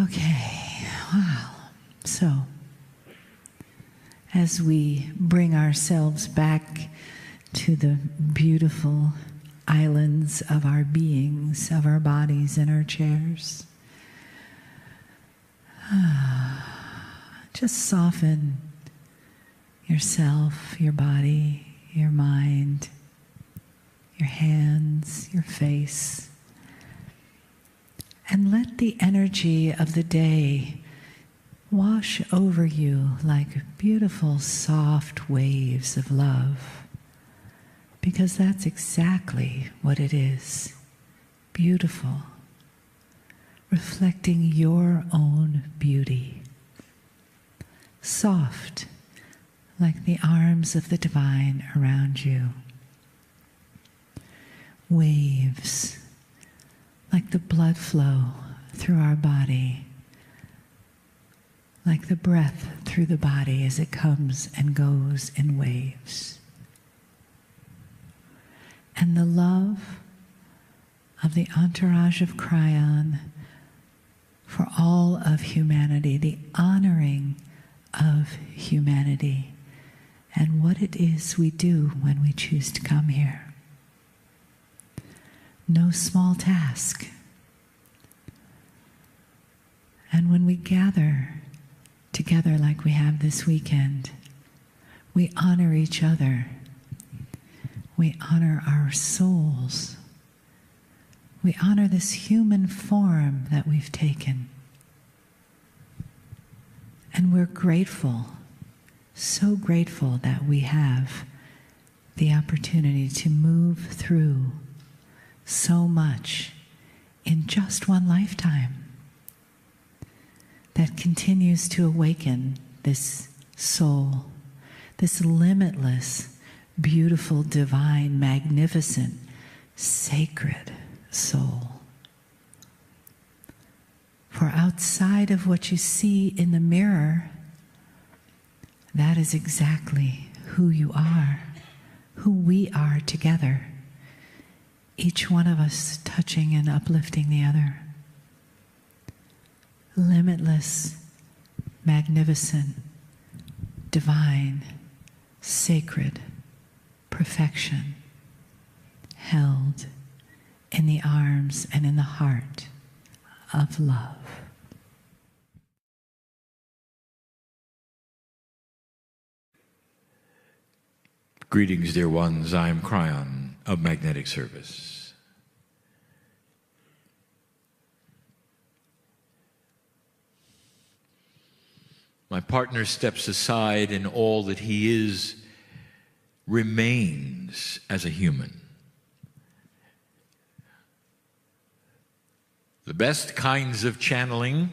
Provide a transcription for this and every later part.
Okay, wow. So, as we bring ourselves back to the beautiful islands of our beings, of our bodies and our chairs, just soften yourself, your body, your mind, your hands, your face, and let the energy of the day wash over you like beautiful, soft waves of love, because that's exactly what it is. Beautiful, reflecting your own beauty. Soft, like the arms of the divine around you. Waves, like the blood flow through our body, like the breath through the body as it comes and goes in waves. And the love of the entourage of Kryon for all of humanity, the honoring of humanity, and what it is we do when we choose to come here. No small task. And when we gather together like we have this weekend, we honor each other. We honor our souls. We honor this human form that we've taken. And we're grateful, so grateful that we have the opportunity to move through so much in just one lifetime that continues to awaken this soul, this limitless, beautiful, divine, magnificent, sacred soul. For outside of what you see in the mirror, that is exactly who you are, who we are together. Each one of us touching and uplifting the other. Limitless, magnificent, divine, sacred perfection, held in the arms and in the heart of love. Greetings, dear ones. I am Kryon of Magnetic Service. My partner steps aside, and all that he is remains as a human. The best kinds of channeling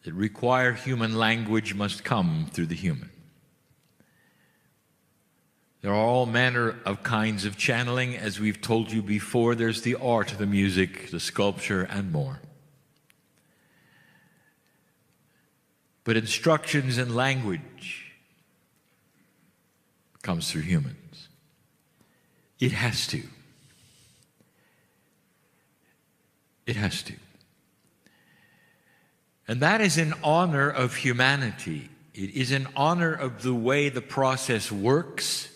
that require human language must come through the human. There are all manner of kinds of channeling. As we've told you before, there's the art, the music, the sculpture, and more. But instructions and language comes through humans. It has to. It has to. And that is in honor of humanity. It is in honor of the way the process works,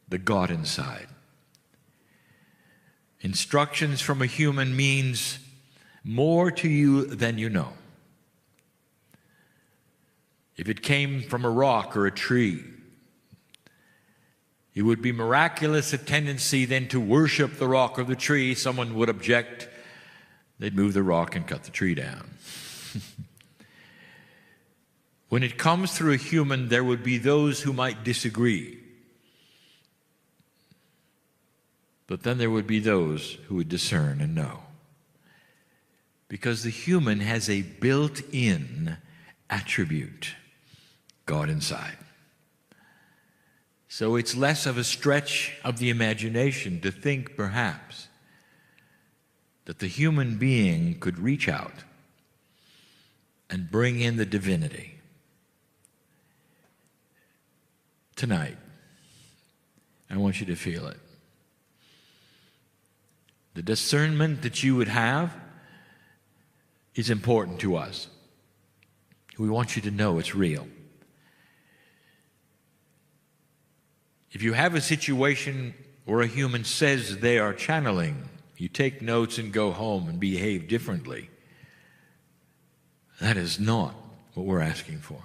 the God inside. Instructions from a human means more to you than you know. If it came from a rock or a tree, it would be miraculous a tendency then to worship the rock or the tree. Someone would object. They'd move the rock and cut the tree down. When it comes through a human, there would be those who might disagree. But then there would be those who would discern and know. Because the human has a built-in attribute, God inside. So it's less of a stretch of the imagination to think, perhaps, that the human being could reach out and bring in the divinity. Tonight, I want you to feel it. The discernment that you would have is important to us. We want you to know it's real. If you have a situation where a human says they are channeling, you take notes and go home and behave differently. That is not what we're asking for.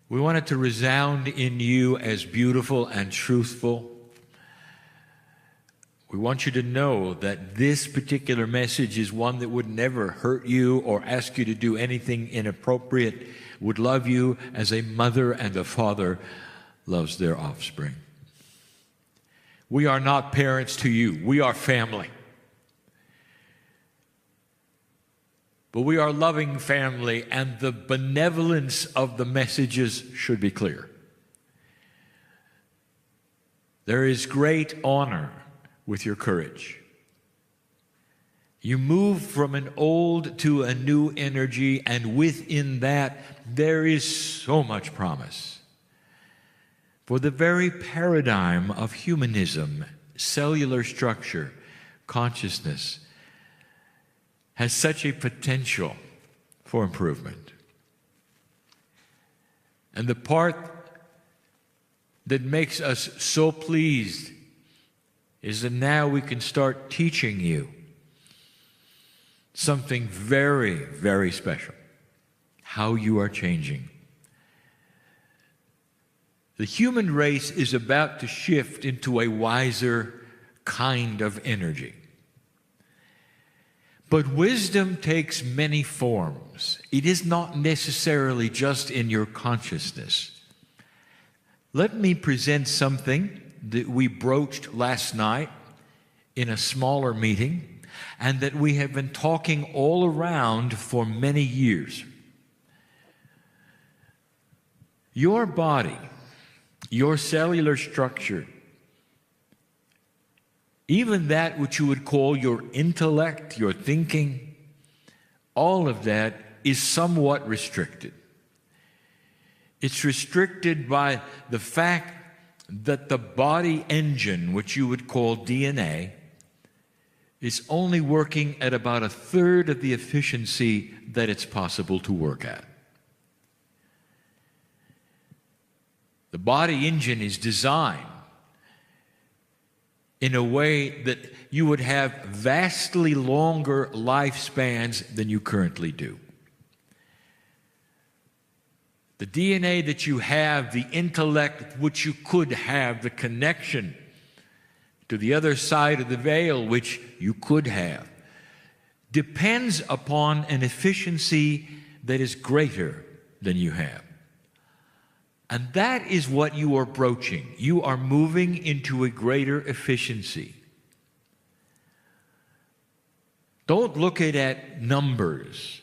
We want it to resound in you as beautiful and truthful. We want you to know that this particular message is one that would never hurt you or ask you to do anything inappropriate, would love you as a mother and a father loves their offspring. We are not parents to you. We are family. But we are loving family, and the benevolence of the messages should be clear. There is great honor with your courage. You move from an old to a new energy, and within that, there is so much promise. For the very paradigm of humanism, cellular structure, consciousness, has such a potential for improvement. And the part that makes us so pleased is that now we can start teaching you something very, very special, how you are changing. The human race is about to shift into a wiser kind of energy. But wisdom takes many forms. It is not necessarily just in your consciousness. Let me present something that we broached last night in a smaller meeting and that we have been talking all around for many years. Your body, your cellular structure, even that which you would call your intellect, your thinking, all of that is somewhat restricted. It's restricted by the fact that the body engine, which you would call DNA, is only working at about 1/3 of the efficiency that it's possible to work at. The body engine is designed in a way that you would have vastly longer lifespans than you currently do. The DNA that you have, the intellect which you could have, the connection to the other side of the veil which you could have, depends upon an efficiency that is greater than you have. And that is what you are broaching. You are moving into a greater efficiency. Don't look at numbers,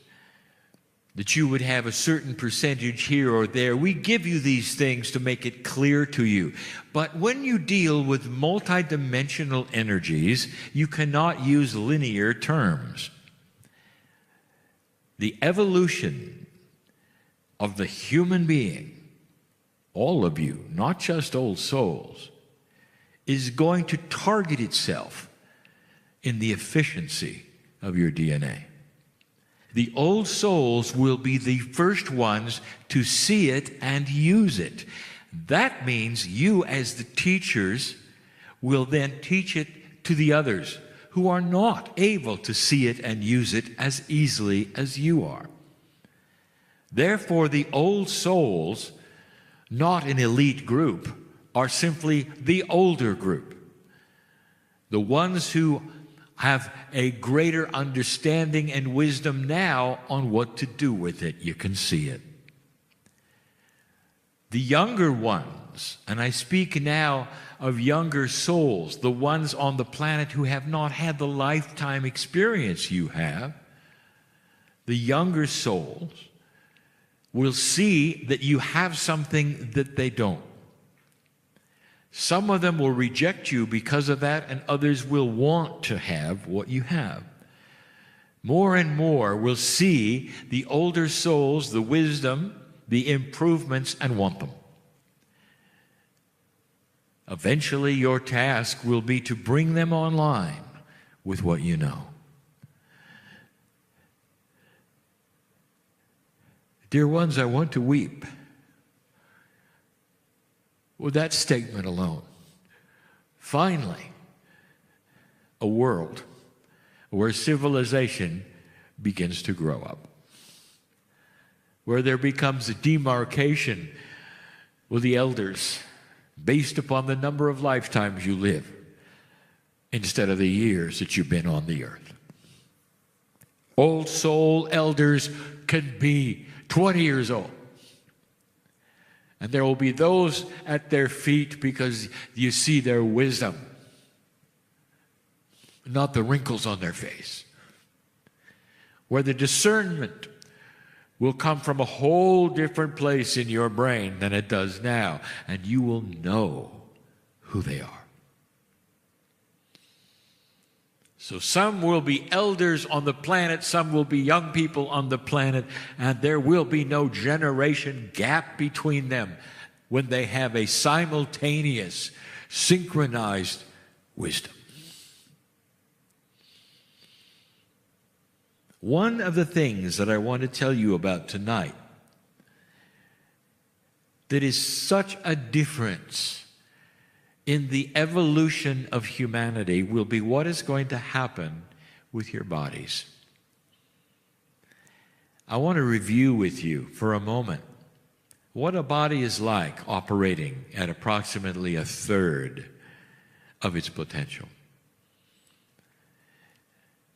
that you would have a certain percentage here or there. We give you these things to make it clear to you. But when you deal with multidimensional energies, you cannot use linear terms. The evolution of the human being, all of you, not just old souls, is going to target itself in the efficiency of your DNA. The old souls will be the first ones to see it and use it. That means you, as the teachers, will then teach it to the others who are not able to see it and use it as easily as you are. Therefore, the old souls, not an elite group, are simply the older group. The ones who have a greater understanding and wisdom now on what to do with it. You can see it. The younger ones, and I speak now of younger souls, the ones on the planet who have not had the lifetime experience you have, the younger souls will see that you have something that they don't. Some of them will reject you because of that, and others will want to have what you have. More and more will see the older souls, the wisdom, the improvements, and want them. Eventually, your task will be to bring them online with what you know. Dear ones, I want to weep. With that statement alone, finally, a world where civilization begins to grow up, where there becomes a demarcation with the elders based upon the number of lifetimes you live instead of the years that you've been on the earth. Old soul elders can be 20 years old. And there will be those at their feet because you see their wisdom, not the wrinkles on their face. Where the discernment will come from a whole different place in your brain than it does now, and you will know who they are. So some will be elders on the planet, some will be young people on the planet, and there will be no generation gap between them when they have a simultaneous, synchronized wisdom. One of the things that I want to tell you about tonight that is such a difference in the evolution of humanity will be what is going to happen with your bodies. I want to review with you for a moment what a body is like operating at approximately a third of its potential.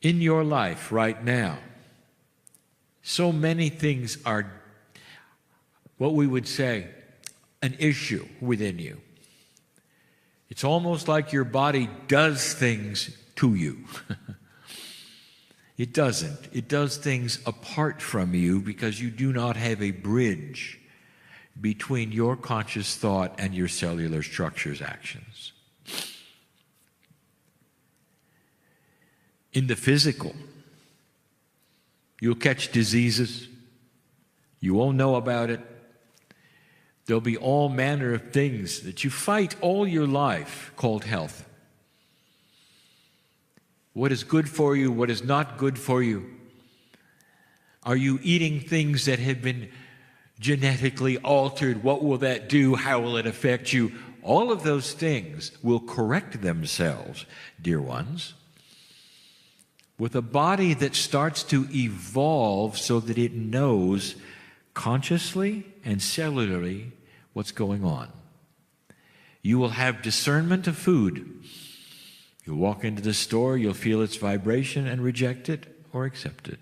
In your life right now, so many things are what we would say an issue within you. It's almost like your body does things to you. It doesn't. It does things apart from you because you do not have a bridge between your conscious thought and your cellular structure's actions. In the physical, you'll catch diseases. You won't know about it. There'll be all manner of things that you fight all your life called health. What is good for you? What is not good for you? Are you eating things that have been genetically altered? What will that do? How will it affect you? All of those things will correct themselves, dear ones, with a body that starts to evolve so that it knows consciously and cellularly what's going on. You will have discernment of food. You'll walk into the store, you'll feel its vibration and reject it or accept it.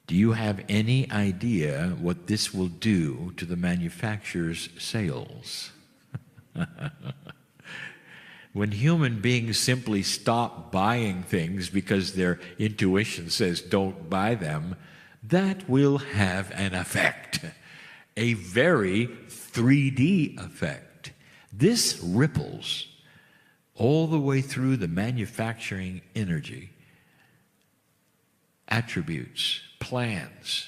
Do you have any idea what this will do to the manufacturer's sales? When human beings simply stop buying things because their intuition says don't buy them, that will have an effect, a very 3D effect. This ripples all the way through the manufacturing energy, attributes, plans.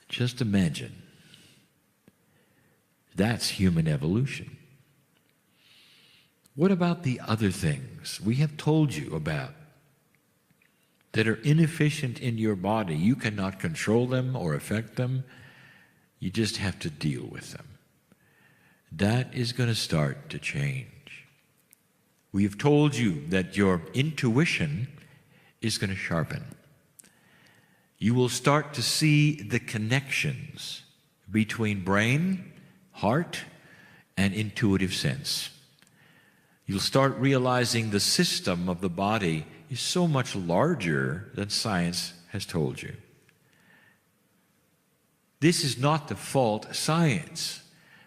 Just imagine. That's human evolution. What about the other things we have told you about that are inefficient in your body? You cannot control them or affect them. You just have to deal with them. That is going to start to change. We have told you that your intuition is going to sharpen. You will start to see the connections between brain, heart, and intuitive sense. You'll start realizing the system of the body is so much larger than science has told you. This is not the fault science.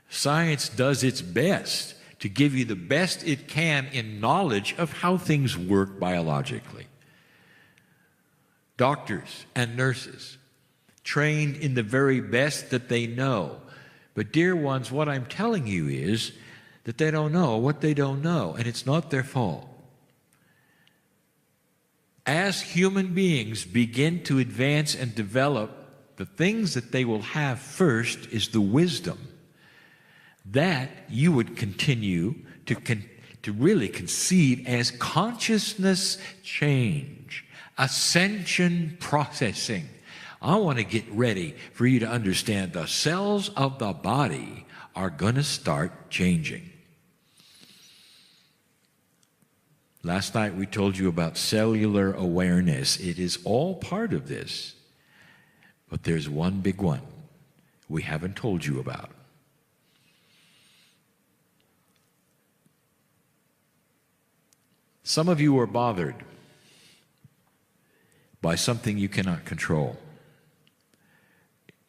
Science does its best to give you the best it can in knowledge of how things work biologically. Doctors and nurses, trained in the very best that they know. But dear ones, what I'm telling you is that they don't know what they don't know, and it's not their fault. As human beings begin to advance and develop, the things that they will have first is the wisdom that you would continue to really conceive as consciousness change, Ascension processing. I want to get ready for you to understand the cells of the body are going to start changing. Last night we told you about cellular awareness. It is all part of this. But there's one big one we haven't told you about. Some of you are bothered by something you cannot control.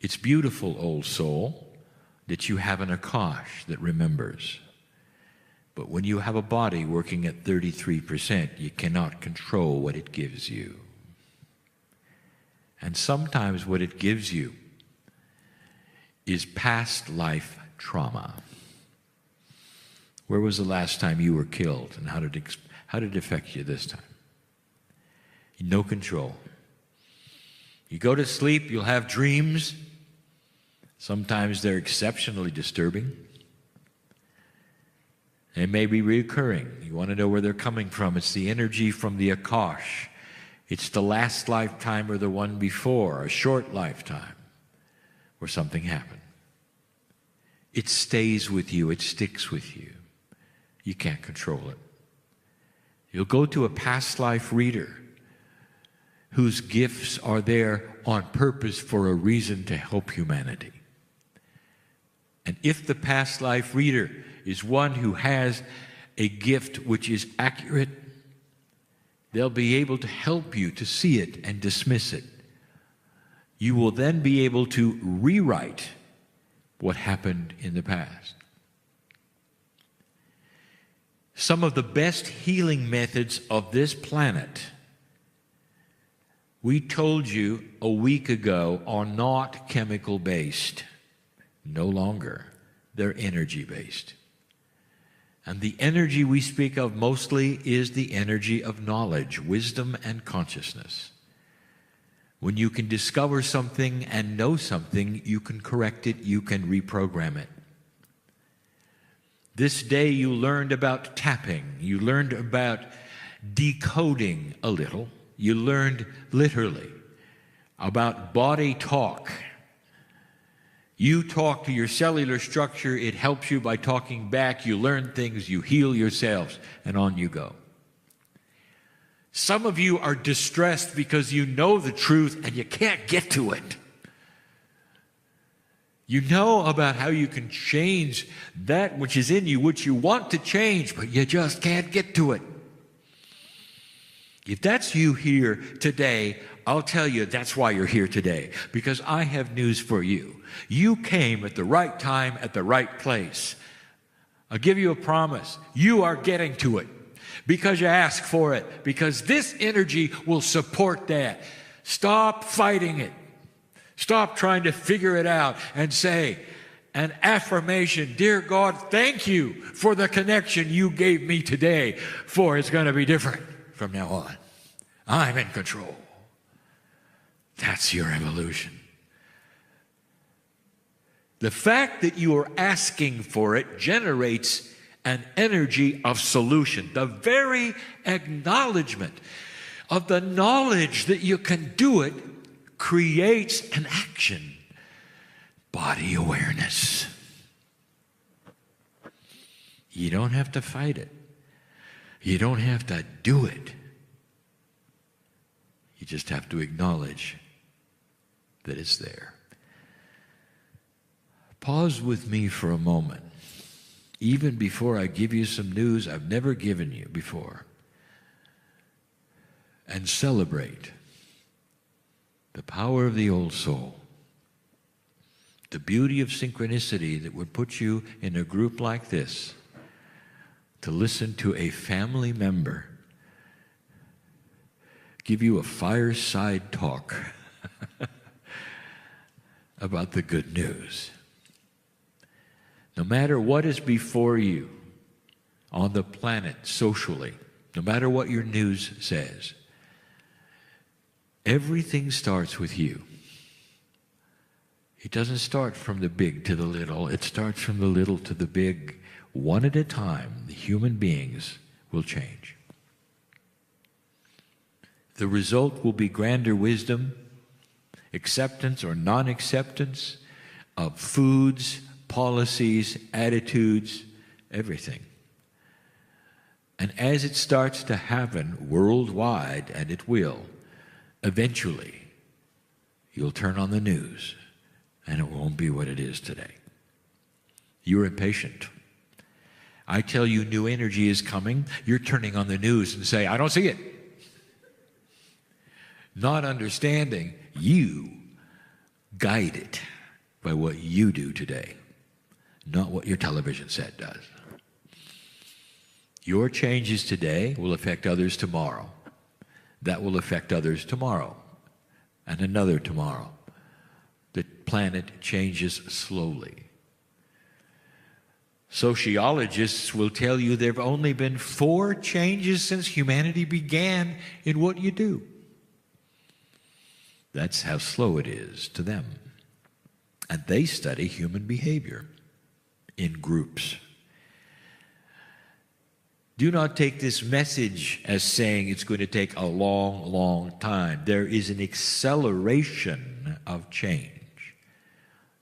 It's beautiful, old soul, that you have an Akash that remembers. But when you have a body working at 33%, you cannot control what it gives you. And sometimes what it gives you is past life trauma. Where was the last time you were killed, and how did it affect you this time? No control. You go to sleep, you'll have dreams. Sometimes they're exceptionally disturbing. They may be recurring. You want to know where they're coming from. It's the energy from the Akash. It's the last lifetime or the one before, a short lifetime where something happened. It stays with you. It sticks with you. You can't control it. You'll go to a past life reader whose gifts are there on purpose for a reason to help humanity. And if the past life reader is one who has a gift which is accurate, they'll be able to help you to see it and dismiss it. You will then be able to rewrite what happened in the past. Some of the best healing methods of this planet, we told you a week ago, are not chemical-based. No longer. They're energy-based. And the energy we speak of mostly is the energy of knowledge, wisdom, and consciousness. When you can discover something and know something, you can correct it, you can reprogram it. This day you learned about tapping, you learned about decoding a little, you learned literally about body talk. You talk to your cellular structure, it helps you by talking back, you learn things, you heal yourselves, and on you go. Some of you are distressed because you know the truth and you can't get to it. You know about how you can change that which is in you, which you want to change, but you just can't get to it. If that's you here today, I'll tell you that's why you're here today, because I have news for you. You came at the right time, at the right place. I'll give you a promise. You are getting to it because you ask for it, because this energy will support that. Stop fighting it. Stop trying to figure it out and say an affirmation. Dear God, thank you for the connection you gave me today, for it's going to be different from now on. I'm in control. That's your evolution. The fact that you are asking for it generates an energy of solution. The very acknowledgement of the knowledge that you can do it creates an action. Body awareness. You don't have to fight it. You don't have to do it. You just have to acknowledge that it's there. Pause with me for a moment, even before I give you some news I've never given you before, and celebrate the power of the old soul, the beauty of synchronicity that would put you in a group like this to listen to a family member give you a fireside talk about the good news. No matter what is before you on the planet socially, no matter what your news says, everything starts with you. It doesn't start from the big to the little. It starts from the little to the big. One at a time, the human beings will change. The result will be grander wisdom, acceptance or non-acceptance of foods, policies, attitudes, everything. And as it starts to happen worldwide, and it will, eventually, you'll turn on the news, and it won't be what it is today. You're impatient. I tell you new energy is coming, you're turning on the news and say, I don't see it. Not understanding, you guide it by what you do today, not what your television set does. Your changes today will affect others tomorrow. That will affect others tomorrow, and another tomorrow. The planet changes slowly. Sociologists will tell you there have only been 4 changes since humanity began in what you do. That's how slow it is to them. And they study human behavior in groups. Do not take this message as saying it's going to take a long, long time. There is an acceleration of change.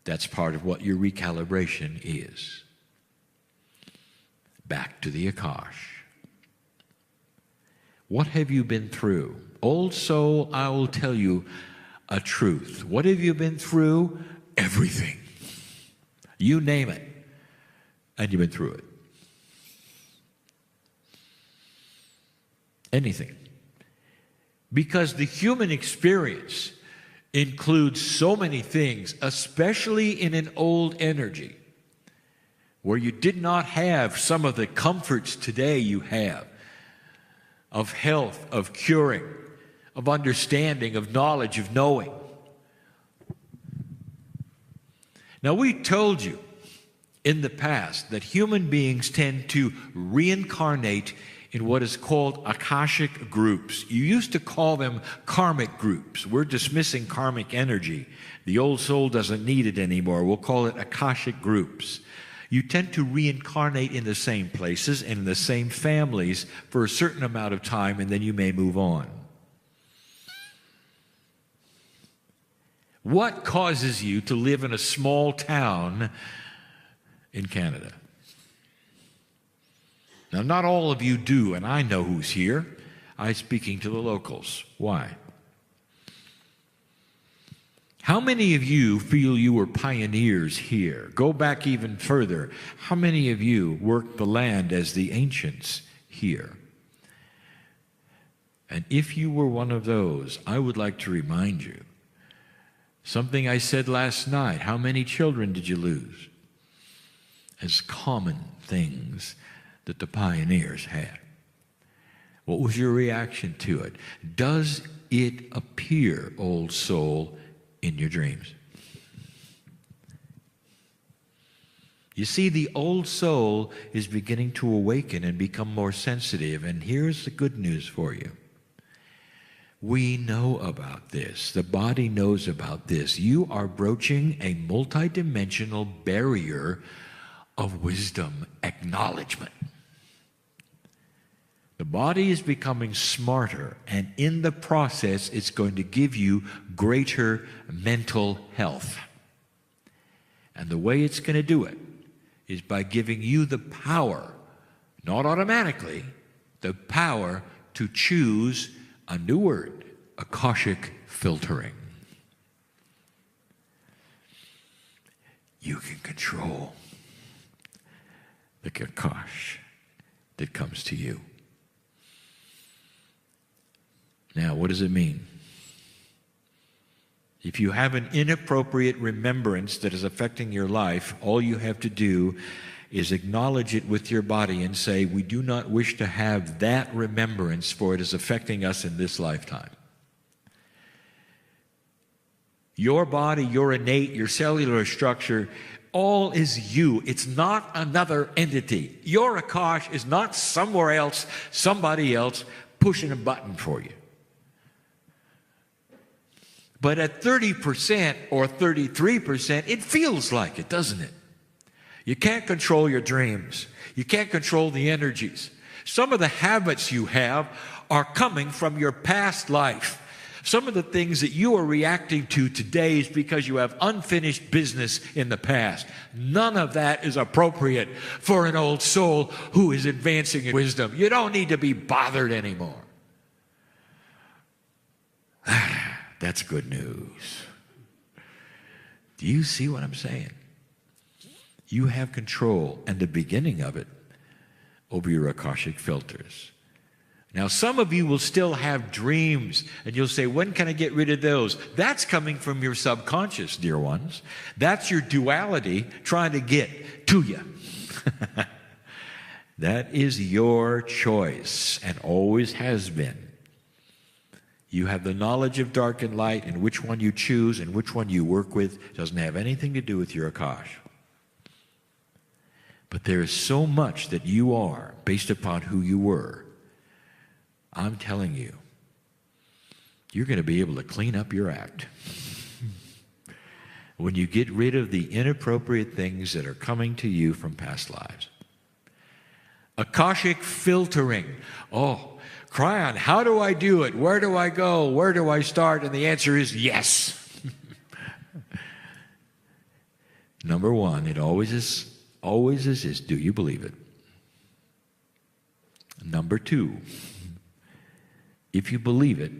That's part of what your recalibration is. Back to the Akash. What have you been through? Old soul, I will tell you a truth. What have you been through? Everything. You name it, and you've been through it. Anything. Because the human experience includes so many things, especially in an old energy, where you did not have some of the comforts today you have, of health, of curing, of understanding, of knowledge, of knowing. Now, we told you in the past that human beings tend to reincarnate in what is called Akashic groups. You used to call them karmic groups. We're dismissing karmic energy. The old soul doesn't need it anymore. We'll call it Akashic groups. You tend to reincarnate in the same places and in the same families for a certain amount of time, and then you may move on. What causes you to live in a small town in Canada? Now, not all of you do, and I know who's here. I'm speaking to the locals. Why? How many of you feel you were pioneers here? Go back even further. How many of you worked the land as the ancients here? And if you were one of those, I would like to remind you something I said last night. How many children did you lose? As common things that the pioneers had. What was your reaction to it? Does it appear, old soul, in your dreams? You see, the old soul is beginning to awaken and become more sensitive, and here's the good news for you. We know about this. The body knows about this. You are broaching a multidimensional barrier of wisdom acknowledgement. The body is becoming smarter, and in the process, it's going to give you greater mental health. And the way it's going to do it is by giving you the power, not automatically, the power to choose a new word, Akashic filtering. You can control the Akash that comes to you. Now, what does it mean? If you have an inappropriate remembrance that is affecting your life, all you have to do is acknowledge it with your body and say, we do not wish to have that remembrance, for it is affecting us in this lifetime. Your body, your innate, your cellular structure, all is you. It's not another entity. Your Akash is not somewhere else, somebody else pushing a button for you. But at 30% or 33%, it feels like it, doesn't it? You can't control your dreams. You can't control the energies. Some of the habits you have are coming from your past life. Some of the things that you are reacting to today is because you have unfinished business in the past. None of that is appropriate for an old soul who is advancing in wisdom. You don't need to be bothered anymore. That's good news. Do you see what I'm saying? You have control, and the beginning of it, over your Akashic filters. Now, some of you will still have dreams, and you'll say, when can I get rid of those? That's coming from your subconscious, dear ones. That's your duality trying to get to you. That is your choice, and always has been. You have the knowledge of dark and light, and which one you choose and which one you work with doesn't have anything to do with your Akash. But there is so much that you are based upon who you were. I'm telling you, you're going to be able to clean up your act. When you get rid of the inappropriate things that are coming to you from past lives. Akashic filtering. Oh, Kryon, how do I do it? Where do I go? Where do I start? And the answer is yes. Number one, it always is this, do you believe it? Number two, if you believe it,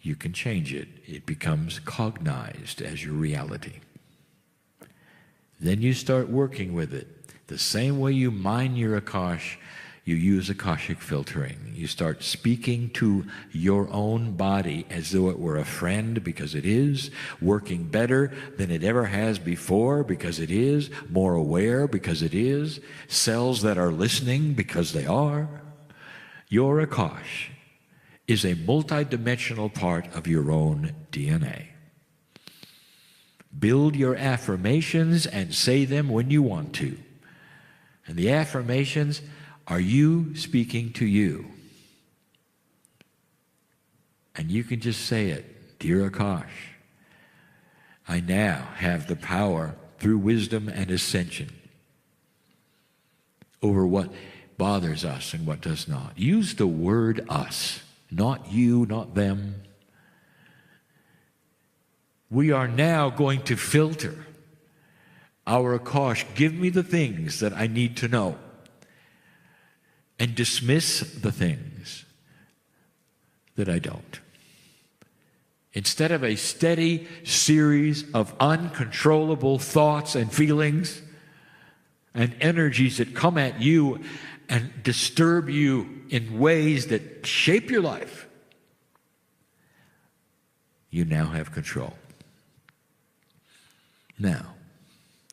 you can change it. It becomes cognized as your reality. Then you start working with it. The same way you mine your Akash, you use Akashic filtering. You start speaking to your own body as though it were a friend, because it is, working better than it ever has before, because it is, more aware, because it is, cells that are listening, because they are. Your Akash is a multidimensional part of your own DNA. Build your affirmations and say them when you want to. And the affirmations are you speaking to you. And you can just say it, Dear Akash, I now have the power through wisdom and ascension over what bothers us and what does not. Use the word us, not you, not them. We are now going to filter our Akash. Give me the things that I need to know, and dismiss the things that I don't. Instead of a steady series of uncontrollable thoughts and feelings and energies that come at you and disturb you in ways that shape your life, you now have control. Now,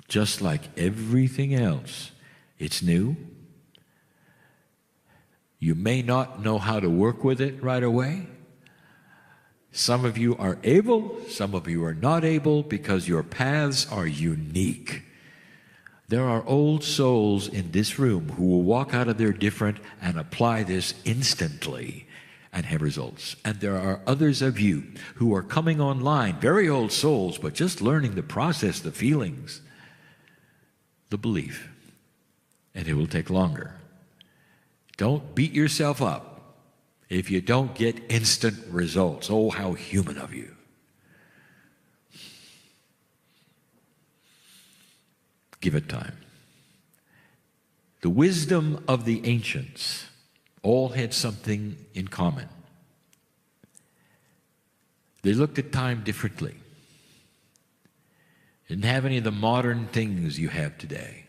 just like everything else, it's new. You may not know how to work with it right away. Some of you are able, some of you are not able, because your paths are unique. There are old souls in this room who will walk out of there different and apply this instantly and have results. And there are others of you who are coming online, very old souls, but just learning the process, the feelings, the belief. And it will take longer. Don't beat yourself up if you don't get instant results. Oh, how human of you. Give it time. The wisdom of the ancients all had something in common. They looked at time differently. Didn't have any of the modern things you have today.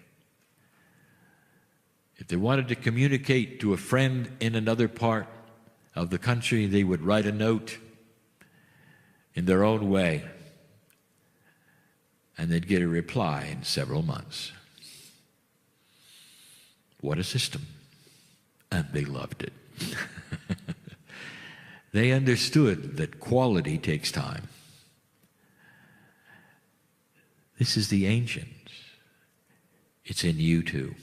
If they wanted to communicate to a friend in another part of the country, they would write a note in their own way, and they'd get a reply in several months. What a system. And they loved it. They understood that quality takes time. This is the ancients. It's in you too.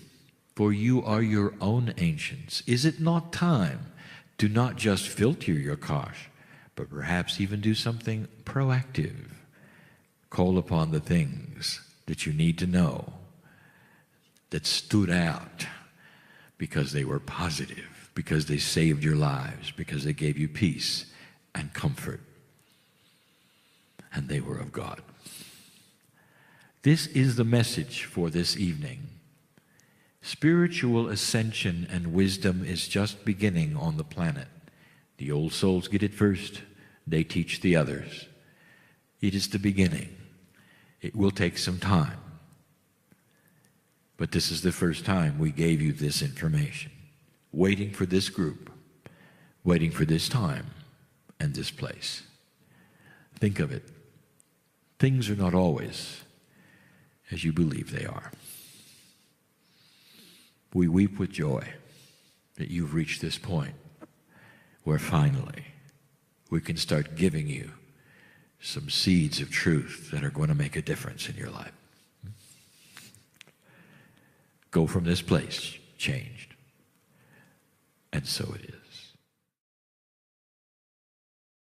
For you are your own ancients. Is it not time to not just filter your Akash, but perhaps even do something proactive? Call upon the things that you need to know, that stood out, because they were positive, because they saved your lives, because they gave you peace and comfort, and they were of God. This is the message for this evening. Spiritual ascension and wisdom is just beginning on the planet. The old souls get it first. They teach the others. It is the beginning. It will take some time. But this is the first time we gave you this information. Waiting for this group. Waiting for this time and this place. Think of it. Things are not always as you believe they are. We weep with joy that you've reached this point where finally we can start giving you some seeds of truth that are going to make a difference in your life. Go from this place changed. And so it is.